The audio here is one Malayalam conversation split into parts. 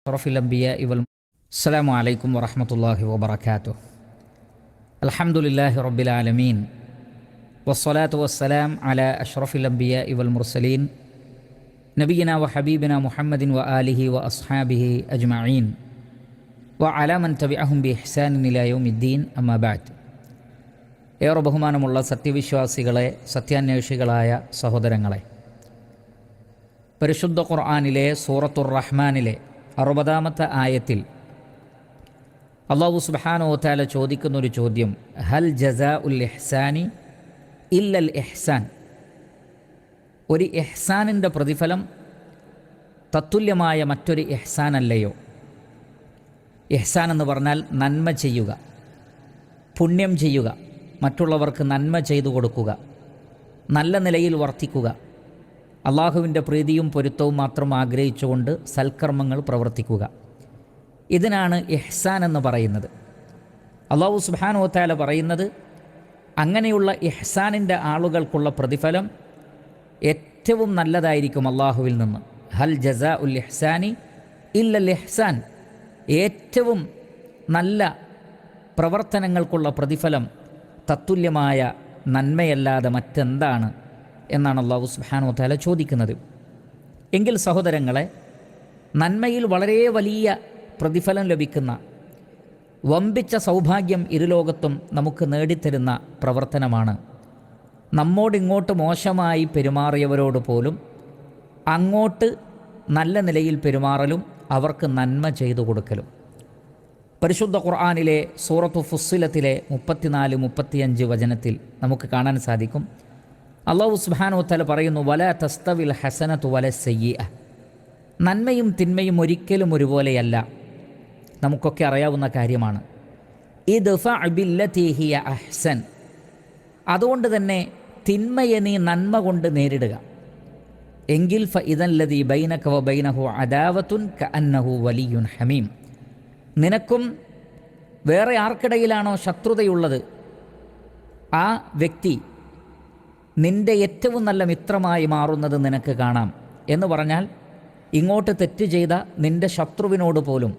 അസ്സലാമു അലൈക്കും വറഹ്മത്തുള്ളാഹി വബറകാതുഹു. അൽഹംദുലില്ലാഹി റബ്ബിൽ ആലമീൻ വസ്സലാത്തു വസ്സലാം അലാ അഷ്റഫിൽ അംബിയാഇ വൽ മുർസലീൻ നബിയിനാ വ ഹബീബിനാ മുഹമ്മദിൻ വ ആലിഹി വ അസ്ഹാബിഹി അജ്മഈൻ വ അലാ മൻ തബിഅഹും ബി ഇഹ്സാനിൻ ഇലാ യൗമിദ്ദീൻ. അമ്മാ ബഅദ്. ഏറെ ബഹുമാനമുള്ള സത്യവിശ്വാസികളെ, സത്യാന്വേഷികളായ സഹോദരങ്ങളെ, പരിശുദ്ധ ഖുർആനിലെ സൂറത്തുർ റഹ്മാനിലെ 60-ാമത്തെ ആയത്തിൽ അല്ലാഹു സുബ്ഹാനഹു വ തആല ചോദിക്കുന്നൊരു ചോദ്യം, ഹൽ ജസാഉൽ ഇഹ്സാനി ഇല്ലൽ ഇഹ്സാൻ. ഒരു ഇഹ്സാനിൻ്റെ പ്രതിഫലം തത്തുല്യമായ മറ്റൊരു ഇഹ്സാൻ അല്ലയോ? ഇഹ്സാൻ എന്ന് പറഞ്ഞാൽ നന്മ ചെയ്യുക, പുണ്യം ചെയ്യുക, മറ്റുള്ളവർക്ക് നന്മ ചെയ്തു കൊടുക്കുക, നല്ല നിലയിൽ വർത്തിക്കുക, അള്ളാഹുവിൻ്റെ പ്രീതിയും പൊരുത്തവും മാത്രം ആഗ്രഹിച്ചുകൊണ്ട് സൽക്കർമ്മങ്ങൾ പ്രവർത്തിക്കുക. ഇതിനാണ് ഇഹ്സാൻ എന്ന് പറയുന്നത്. അല്ലാഹു സുബ്ഹാനഹു വ തആല പറയുന്നത്, അങ്ങനെയുള്ള ഇഹ്സാനിൻ്റെ ആളുകൾക്കുള്ള പ്രതിഫലം ഏറ്റവും നല്ലതായിരിക്കും അള്ളാഹുവിൽ നിന്ന്. ഹൽ ജസാഉൽ ഇഹ്സാനി ഇല്ലൽ ഇഹ്സാൻ. ഏറ്റവും നല്ല പ്രവർത്തനങ്ങൾക്കുള്ള പ്രതിഫലം തത്തുല്യമായ നന്മയല്ലാതെ മറ്റെന്താണ് എന്നാണ് അല്ലാഹു സുബ്ഹാനഹു വ തആല ചോദിക്കുന്നത്. എങ്കിൽ സഹോദരങ്ങളെ, നന്മയിൽ വളരെ വലിയ പ്രതിഫലം ലഭിക്കുന്ന വമ്പിച്ച സൗഭാഗ്യം ഇരുലോകത്തും നമുക്ക് നേടിത്തരുന്ന പ്രവർത്തനമാണ് നമ്മോടിങ്ങോട്ട് മോശമായി പെരുമാറിയവരോട് പോലും അങ്ങോട്ട് നല്ല നിലയിൽ പെരുമാറലും അവർക്ക് നന്മ ചെയ്തു കൊടുക്കലും. പരിശുദ്ധ ഖുർആനിലെ സൂറത്തു ഫുസ്സിലത്തിലെ 34-35 വചനത്തിൽ നമുക്ക് കാണാൻ സാധിക്കും. അല്ലാഹു സുബ്ഹാനഹു വ തആല പറയുന്നു, വലാ തസ്തവിൽ ഹസനതു വല സയ്യിഅ. നന്മയും തിന്മയും ഒരിക്കലും ഒരുപോലെയല്ല. നമുക്കൊക്കെ അറിയാവുന്ന കാര്യമാണ്. ഇദ്ഫഅ ബില്ലതി ഹിയ അഹ്സൻ. അതുകൊണ്ട് തന്നെ തിന്മയെ നീ നന്മ കൊണ്ട് നേരിടുക. എങ്കിൽ ഫഇദൻ ലദി ബൈനക വ ബൈനഹു അദാവത്തുൻ കഅന്നഹു വലിയ്യുൻ ഹമീം. നിനക്കും വേറെ ആർക്കിടയിലാണോ ശത്രുതയുള്ളത്, ആ വ്യക്തി നിൻ്റെ ഏറ്റവും നല്ല മിത്രമായി മാറുന്നത് നിനക്ക് കാണാം. എന്ന് പറഞ്ഞാൽ, ഇങ്ങോട്ട് തെറ്റ് ചെയ്ത നിൻ്റെ ശത്രുവിനോട് പോലും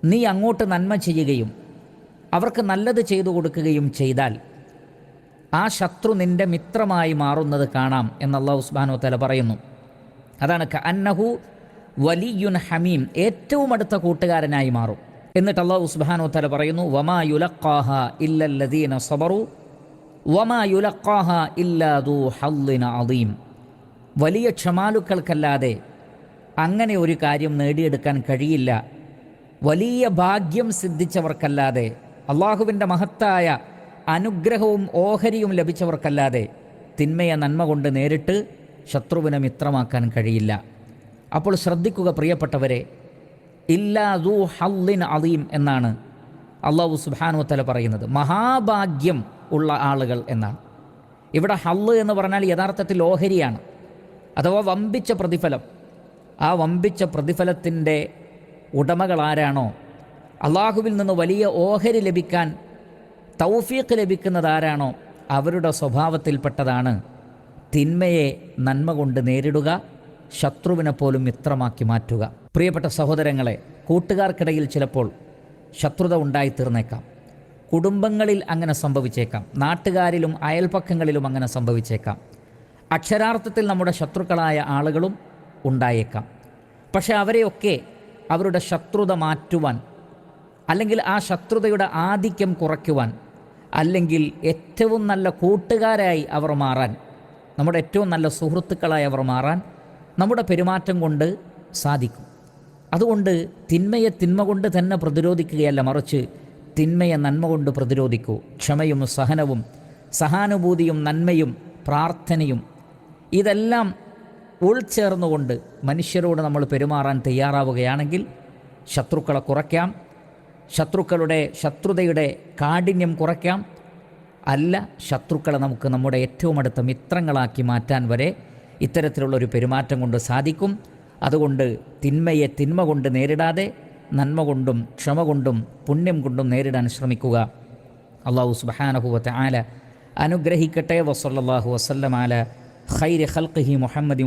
നീ അങ്ങോട്ട് നന്മ ചെയ്യുകയും അവർക്ക് നല്ലത് ചെയ്തു കൊടുക്കുകയും ചെയ്താൽ ആ ശത്രു നിൻ്റെ മിത്രമായി മാറുന്നത് കാണാം എന്ന് അല്ലാഹു സുബ്ഹാനഹു വ തആല പറയുന്നു. അതാണ് കഅന്നഹു വലിയ്യുൻ ഹമീം, ഏറ്റവും അടുത്ത കൂട്ടുകാരനായി മാറും. എന്നിട്ട് അല്ലാഹു സുബ്ഹാനഹു വ തആല പറയുന്നു, വമാ യുലഖാഹാ ഇല്ലല്ലദീന സബറു വമാ യുലഖാഹാ ഇല്ലാ ദൂ ഹള്ളിൻ അദീം. വലിയ ക്ഷമാലുക്കൾക്കല്ലാതെ അങ്ങനെ ഒരു കാര്യം നേടിയെടുക്കാൻ കഴിയില്ല. വലിയ ഭാഗ്യം സിദ്ധിച്ചവർക്കല്ലാതെ, അള്ളാഹുവിൻ്റെ മഹത്തായ അനുഗ്രഹവും ഓഹരിയും ലഭിച്ചവർക്കല്ലാതെ തിന്മയെ നന്മ കൊണ്ട് നേരിട്ട് ശത്രുവിനെ മിത്രമാക്കാൻ കഴിയില്ല. അപ്പോൾ ശ്രദ്ധിക്കുക പ്രിയപ്പെട്ടവരെ, ഇല്ലാ ദൂ ഹള്ളിൻ അദീം എന്നാണ് അല്ലാഹു സുബ്ഹാനഹു വ തആല പറയുന്നത്. മഹാഭാഗ്യം ഉള്ള ആളുകൾ എന്നാണ്. ഇവിടെ ഹള്ള് എന്ന് പറഞ്ഞാൽ യഥാർത്ഥത്തിൽ ഓഹരിയാണ്, അഥവാ വമ്പിച്ച പ്രതിഫലം. ആ വമ്പിച്ച പ്രതിഫലത്തിൻ്റെ ഉടമകളാരാണോ, അള്ളാഹുവിൽ നിന്ന് വലിയ ഓഹരി ലഭിക്കാൻ തൗഫീഖ് ലഭിക്കുന്നതാരാണോ, അവരുടെ സ്വഭാവത്തിൽപ്പെട്ടതാണ് തിന്മയെ നന്മ കൊണ്ട് നേരിടുക, ശത്രുവിനെ പോലും മിത്രമാക്കി മാറ്റുക. പ്രിയപ്പെട്ട സഹോദരങ്ങളെ, കൂട്ടുകാർക്കിടയിൽ ചിലപ്പോൾ ശത്രുത ഉണ്ടായിത്തീർന്നേക്കാം. കുടുംബങ്ങളിൽ അങ്ങനെ സംഭവിച്ചേക്കാം. നാട്ടുകാരിലും അയൽപക്കങ്ങളിലും അങ്ങനെ സംഭവിച്ചേക്കാം. അക്ഷരാർത്ഥത്തിൽ നമ്മുടെ ശത്രുക്കളായ ആളുകളും ഉണ്ടായേക്കാം. പക്ഷേ അവരെയൊക്കെ അവരുടെ ശത്രുത മാറ്റുവാൻ, അല്ലെങ്കിൽ ആ ശത്രുതയുടെ ആധിക്യം കുറയ്ക്കുവാൻ, അല്ലെങ്കിൽ ഏറ്റവും നല്ല കൂട്ടുകാരായി അവർ മാറാൻ, നമ്മുടെ ഏറ്റവും നല്ല സുഹൃത്തുക്കളായി അവർ മാറാൻ നമ്മുടെ പെരുമാറ്റം കൊണ്ട് സാധിക്കും. അതുകൊണ്ട് തിന്മയെ തിന്മ കൊണ്ട് തന്നെ പ്രതിരോധിക്കുകയല്ല, മറിച്ച് തിന്മയെ നന്മ കൊണ്ട് പ്രതിരോധിക്കൂ. ക്ഷമയും സഹനവും സഹാനുഭൂതിയും നന്മയും പ്രാർത്ഥനയും ഇതെല്ലാം ഉൾച്ചേർന്നുകൊണ്ട് മനുഷ്യരോട് നമ്മൾ പെരുമാറാൻ തയ്യാറാവുകയാണെങ്കിൽ ശത്രുക്കളെ കുറയ്ക്കാം, ശത്രുതയുടെ കാഠിന്യം കുറയ്ക്കാം. അല്ല, ശത്രുക്കളെ നമുക്ക് നമ്മുടെ ഏറ്റവും അടുത്ത മിത്രങ്ങളാക്കി മാറ്റാൻ വരെ ഇത്തരത്തിലുള്ളൊരു പെരുമാറ്റം കൊണ്ട് സാധിക്കും. അതുകൊണ്ട് തിന്മയെ തിന്മ കൊണ്ട് നേരിടാതെ നന്മ കൊണ്ടും ക്ഷമ കൊണ്ടും പുണ്യം കൊണ്ടും നേരിടാൻ ശ്രമിക്കുക. അല്ലാഹു സുബ്ഹാനഹു വ തആല അനുഗ്രഹിക്കട്ടെ. വസല്ലല്ലാഹു വസല്ലമ അലാ ഖൈരി ഖൽഖിഹി മുഹമ്മദി